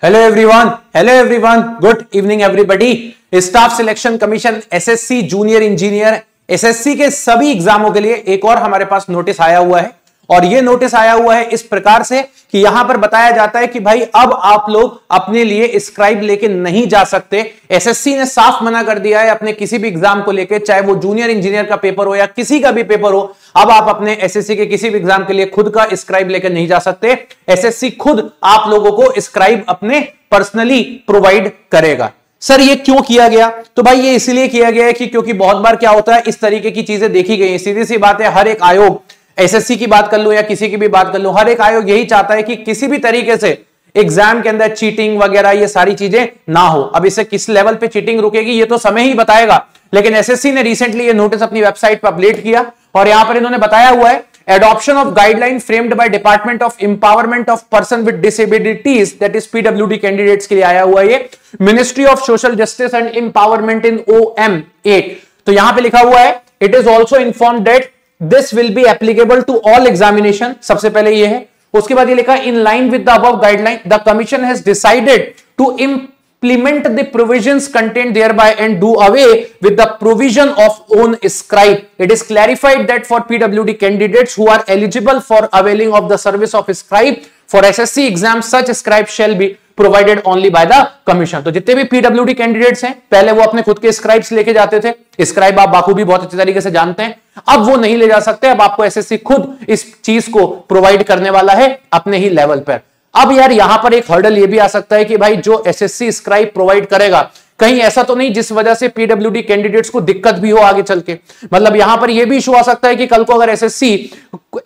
Hello everyone, good evening everybody. Staff selection commission SSC junior engineer SSC के सभी एग्जामों के लिए एक और हमारे पास नोटिस आया हुआ है। और ये नोटिस आया हुआ है इस प्रकार से कि यहां पर बताया जाता है कि भाई अब आप लोग अपने लिए स्क्राइब लेके नहीं जा सकते। एसएससी ने साफ मना कर दिया है अपने किसी भी एग्जाम को लेके, चाहे वो जूनियर इंजीनियर का पेपर हो या किसी का भी पेपर हो। अब आप अपने एसएससी के किसी भी एग्जाम के लिए खुद का स्क्राइब लेके नहीं जा सकते। एसएससी खुद आप लोगों को स्क्राइब अपने पर्सनली प्रोवाइड करेगा। सर ये क्यों किया गया? तो भाई ये इसलिए किया गया है कि क्योंकि बहुत बार क्या होता है, इस तरीके की चीजें देखी गई हैं। सीधी सी बात है, हर एक आयोग, एसएससी की बात कर लूं या किसी की भी बात कर लूं, हर एक आयोग यही चाहता है कि किसी भी तरीके से एग्जाम के अंदर चीटिंग वगैरह ये सारी चीजें ना हो। अब इसे किस लेवल पे चीटिंग रुकेगी ये तो समय ही बताएगा, लेकिन एसएससी ने रिसेंटली ये नोटिस अपनी वेबसाइट पर अपडेट किया और यहां पर इन्होंने बताया हुआ है, adoption of guideline framed by Department of Empowerment of Person with Disabilities, that is PWD candidates के लिए आया हुआ ये Ministry of Social Justice and Empowerment in OM8। तो यहां पे लिखा हुआ है, it is also informed that this will be applicable to all examination। सबसे पहले ये है, उसके बाद ये लिखा in line with the above guideline, the Commission has decided to implement the provisions contained thereby and do away with the provision of own scribe. It is clarified that for PWD candidates who are eligible for availing of the service of scribe for SSC exam, such scribe shall be provided only by the commission। तो जितने भी PWD candidates हैं, पहले वो अपने खुद के scribes लेके जाते थे। स्क्राइब आप बाखूबी बहुत अच्छे तरीके से जानते हैं, अब वो नहीं ले जा सकते। अब आपको एसएससी खुद इस चीज को प्रोवाइड करने वाला है अपने ही लेवल पर। अब यार यहां पर एक हर्डल ये भी आ सकता है कि भाई जो एसएससी स्क्राइब प्रोवाइड करेगा, कहीं ऐसा तो नहीं जिस वजह से पीडब्ल्यूडी कैंडिडेट्स को दिक्कत भी हो आगे चल के। मतलब यहां पर यह भी इशू आ सकता है कि कल को अगर एसएससी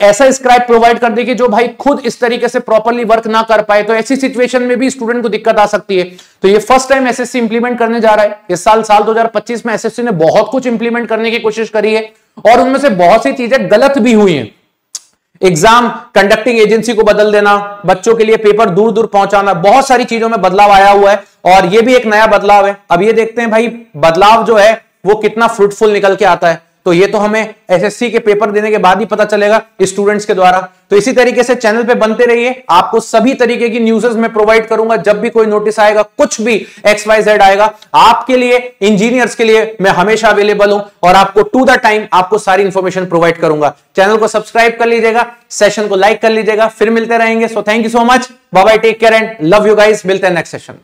ऐसा स्क्राइब प्रोवाइड कर दे कि जो भाई खुद इस तरीके से प्रॉपर्ली वर्क ना कर पाए, तो ऐसी सिचुएशन में भी स्टूडेंट को दिक्कत आ सकती है। तो ये फर्स्ट टाइम एसएससी इंप्लीमेंट करने जा रहा है। इस साल 2025 में एसएससी ने बहुत कुछ इंप्लीमेंट करने की कोशिश करी है और उनमें से बहुत सी चीजें गलत भी हुई हैं। एग्जाम कंडक्टिंग एजेंसी को बदल देना, बच्चों के लिए पेपर दूर दूर पहुंचाना, बहुत सारी चीजों में बदलाव आया हुआ है और ये भी एक नया बदलाव है। अब ये देखते हैं भाई बदलाव जो है वो कितना फ्रूटफुल निकल के आता है। तो ये तो हमें एसएससी के पेपर देने के बाद ही पता चलेगा स्टूडेंट्स के द्वारा। तो इसी तरीके से चैनल पे बनते रहिए, आपको सभी तरीके की न्यूज़ेस मैं प्रोवाइड करूंगा। जब भी कोई नोटिस आएगा, कुछ भी XYZ आएगा, आपके लिए, इंजीनियर्स के लिए मैं हमेशा अवेलेबल हूं और आपको टू द टाइम आपको सारी इंफॉर्मेशन प्रोवाइड करूंगा। चैनल को सब्सक्राइब कर लीजिएगा, सेशन को लाइक कर लीजिएगा। फिर मिलते रहेंगे। So thank you so much, bye bye, take care and love you guys. मिलते हैं नेक्स्ट सेशन।